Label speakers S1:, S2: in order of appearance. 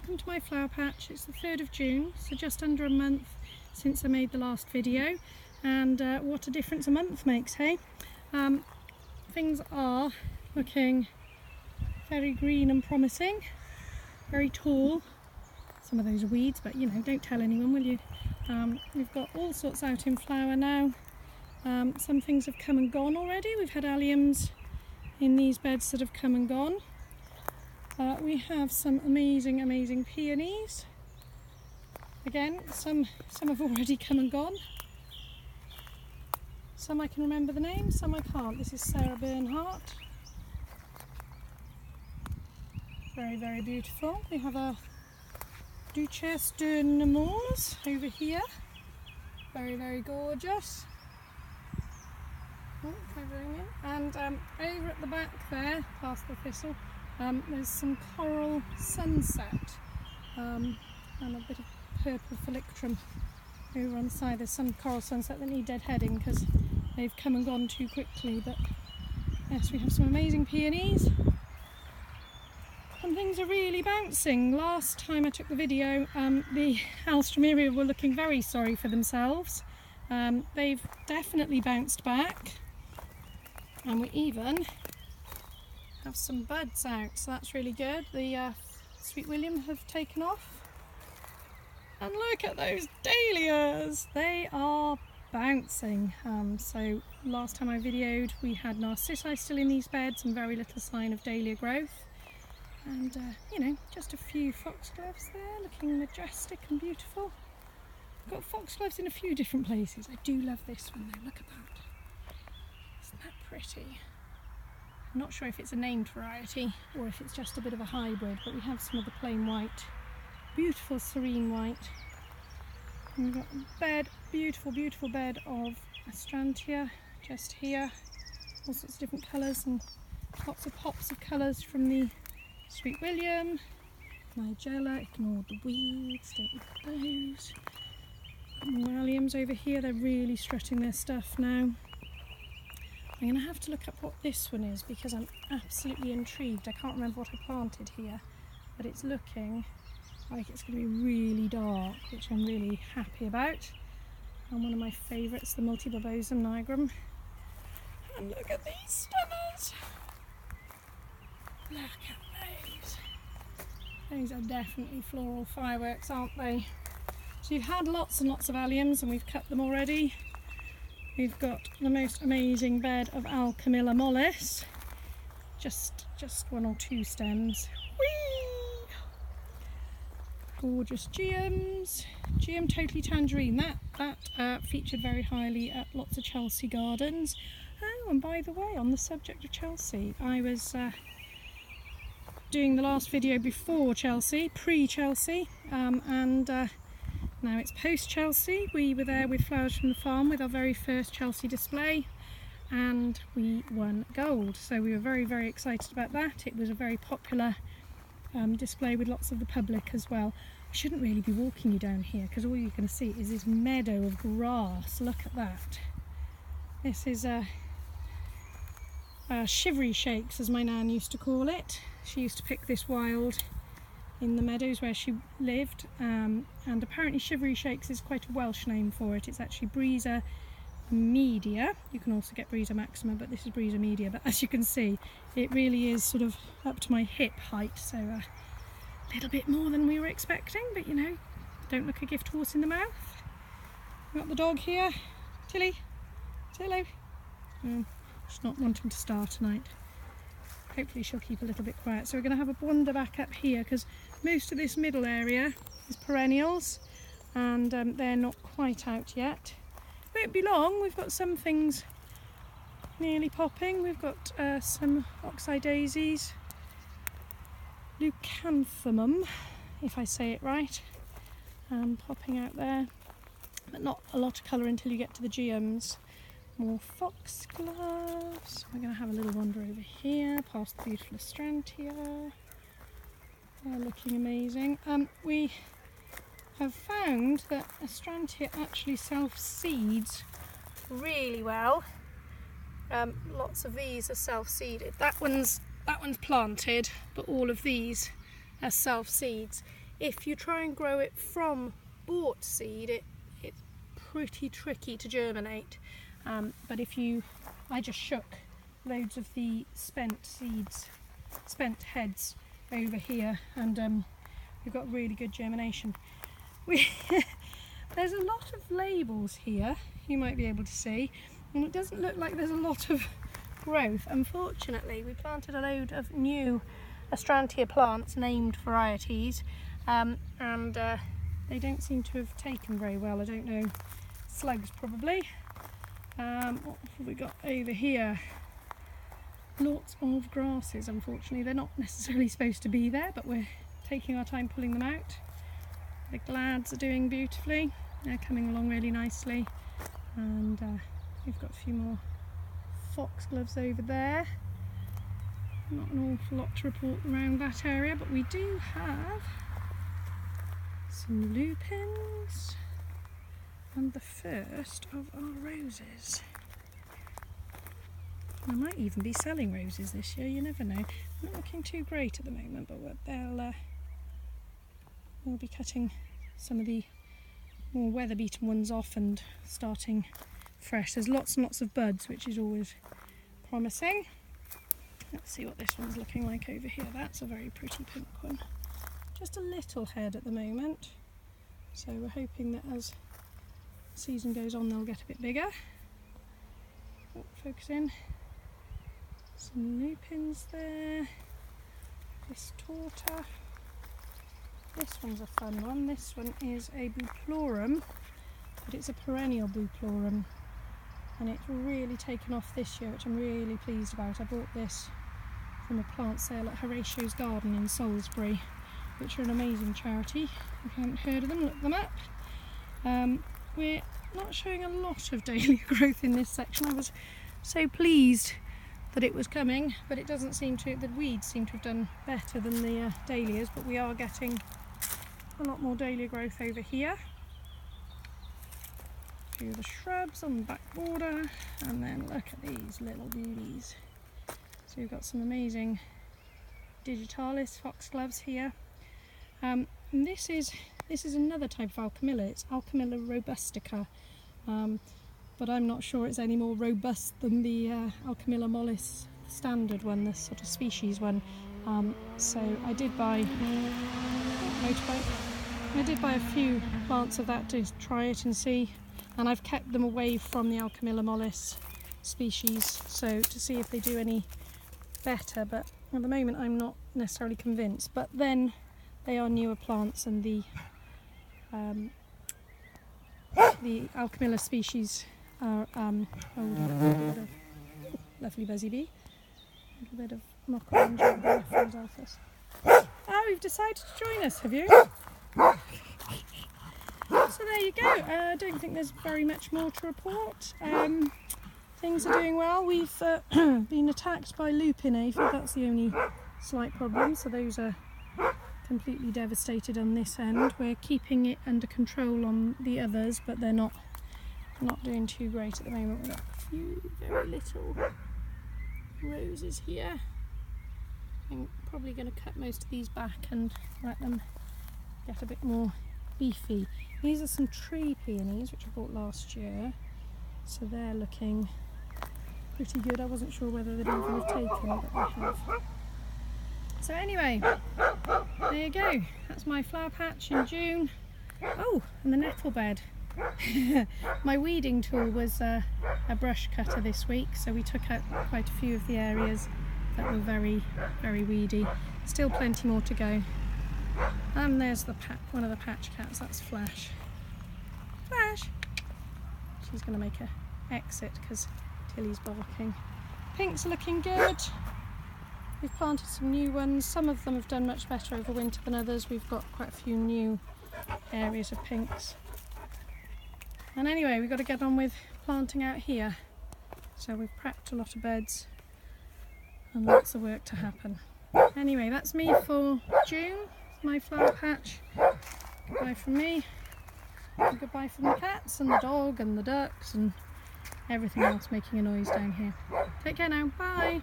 S1: welcome to my flower patch. It's the 3rd of June, so just under a month since I made the last video, and what a difference a month makes, hey? Things are looking very green and promising, very tall. Some of those are weeds, but you know, don't tell anyone, will you? We've got all sorts out in flower now. Some things have come and gone already. We've had alliums in these beds that have come and gone. We have some amazing peonies. Again, some have already come and gone. Some I can remember the name, some I can't. This is Sarah Bernhardt. Very beautiful. We have a Duchesse de Nemours over here. Very gorgeous. Oh, if I bring in. And over at the back there, past the thistle, there's some coral sunset and a bit of purple phyllictrum over on the side. There's some coral sunset that need deadheading because they've come and gone too quickly. But yes, we have some amazing peonies. And things are really bouncing. Last time I took the video, the Alstroemeria were looking very sorry for themselves. They've definitely bounced back, and we even have some buds out, so that's really good. The Sweet William have taken off, and look at those dahlias, they are bouncing. So last time I videoed, we had narcissi still in these beds and very little sign of dahlia growth. And you know, just a few foxgloves there, looking majestic and beautiful. I've got foxgloves in a few different places. I do love this one though, look at that. Isn't that pretty? I'm not sure if it's a named variety or if it's just a bit of a hybrid, but we have some of the plain white, beautiful serene white. And we've got a bed, beautiful bed of astrantia just here. All sorts of different colours and lots of pops of colours from the Sweet William, Nigella, ignore the weeds, don't look at those. More alliums over here, they're really strutting their stuff now. I'm going to have to look up what this one is because I'm absolutely intrigued. I can't remember what I planted here, but it's looking like it's going to be really dark, which I'm really happy about. And one of my favourites, the Multibarbosum nigrum. And look at these stunners! Look at those. Those are definitely floral fireworks, aren't they? So you've had lots and lots of alliums and we've cut them already. We've got the most amazing bed of Alchemilla mollis. Just one or two stems. Whee! Gorgeous geums. Geum Totally Tangerine. That featured very highly at lots of Chelsea gardens. Oh, and by the way, on the subject of Chelsea, I was doing the last video before Chelsea, pre-Chelsea, and now it's post-Chelsea. We were there with Flowers from the Farm with our very first Chelsea display, and we won gold, so we were very excited about that. It was a very popular display with lots of the public as well. I shouldn't really be walking you down here because all you're going to see is this meadow of grass. Look at that. This is shivery shakes, as my nan used to call it. She used to pick this wild in the meadows where she lived, and apparently shivery shakes is quite a Welsh name for it. It's actually Brisa media. You can also get Brisa maxima, but this is Brisa media. But as you can see, it really is sort of up to my hip height, so a little bit more than we were expecting, but you know, don't look a gift horse in the mouth. We've got the dog here, Tilly. Say hello. She's not wanting to star tonight. Hopefully she'll keep a little bit quiet. So we're going to have a wander back up here because most of this middle area is perennials and they're not quite out yet. Won't be long. We've got some things nearly popping. We've got some oxeye daisies, leucanthemum, if I say it right, popping out there, but not a lot of colour until you get to the geums. More foxgloves. We're going to have a little wander over here, past the beautiful astrantia. They're looking amazing. We have found that astrantia actually self-seeds really well. Lots of these are self-seeded. That one's planted, but all of these are self-seeds. if you try and grow it from bought seed, it's pretty tricky to germinate. But I just shook loads of the spent heads over here, and we've got really good germination. There's a lot of labels here, you might be able to see, and it doesn't look like there's a lot of growth. Unfortunately, we planted a load of new Astrantia plants, named varieties, and they don't seem to have taken very well. I don't know, slugs probably. What have we got over here? Lots of grasses. Unfortunately, they're not necessarily supposed to be there, but we're taking our time pulling them out. The glads are doing beautifully, they're coming along really nicely, and we've got a few more foxgloves over there. Not an awful lot to report around that area, but we do have some lupins and the first of our roses. I might even be selling roses this year, you never know. Not looking too great at the moment, but we'll be cutting some of the more weather-beaten ones off and starting fresh. There's lots and lots of buds, which is always promising. Let's see what this one's looking like over here. That's a very pretty pink one. Just a little head at the moment, so we're hoping that as the season goes on they'll get a bit bigger. Oh, focus in. Some lupins there. This torta. This one's a fun one. This one is a Buplorum, but it's a perennial Buplorum, and it's really taken off this year, which I'm really pleased about. I bought this from a plant sale at Horatio's Garden in Salisbury, which are an amazing charity. If you haven't heard of them, look them up. We're not showing a lot of dahlia growth in this section. I was so pleased that it was coming, but it doesn't seem to, the weeds seem to have done better than the dahlias, but we are getting a lot more dahlia growth over here. A few of the shrubs on the back border, and then look at these little beauties. So we've got some amazing digitalis foxgloves here. And this is another type of alchemilla. It's Alchemilla robustica, but I'm not sure it's any more robust than the Alchemilla mollis standard one, the sort of species one. So I did buy a few plants of that to try it and see, and I've kept them away from the Alchemilla mollis species, so to see if they do any better, but at the moment I'm not necessarily convinced. But then they are newer plants, and the Alchemilla species are older. Lovely buzzy bee. A little bit of mock orange over there for his office. Oh, you've decided to join us, have you? So there you go. I don't think there's very much more to report. Things are doing well. We've been attacked by lupin aphid. That's the only slight problem. So those are completely devastated on this end. We're keeping it under control on the others, but they're not doing too great at the moment. We've got a few very little roses here. I'm probably going to cut most of these back and let them get a bit more beefy. These are some tree peonies which I bought last year, so they're looking pretty good. I wasn't sure whether they'd even have taken, but they have. So anyway, there you go. That's my flower patch in June. Oh, and the nettle bed. My weeding tool was a brush cutter this week, so we took out quite a few of the areas that were very, very weedy. Still plenty more to go. And there's one of the patch cats. That's Flash. Flash! She's going to make an exit because Tilly's barking. Pinks are looking good. We've planted some new ones. Some of them have done much better over winter than others. We've got quite a few new areas of pinks. And anyway, we've got to get on with planting out here. So we've prepped a lot of beds and lots of work to happen. Anyway, that's me for June. My flower patch. Goodbye from me, and goodbye from the cats and the dog and the ducks and everything else making a noise down here. Take care now, bye!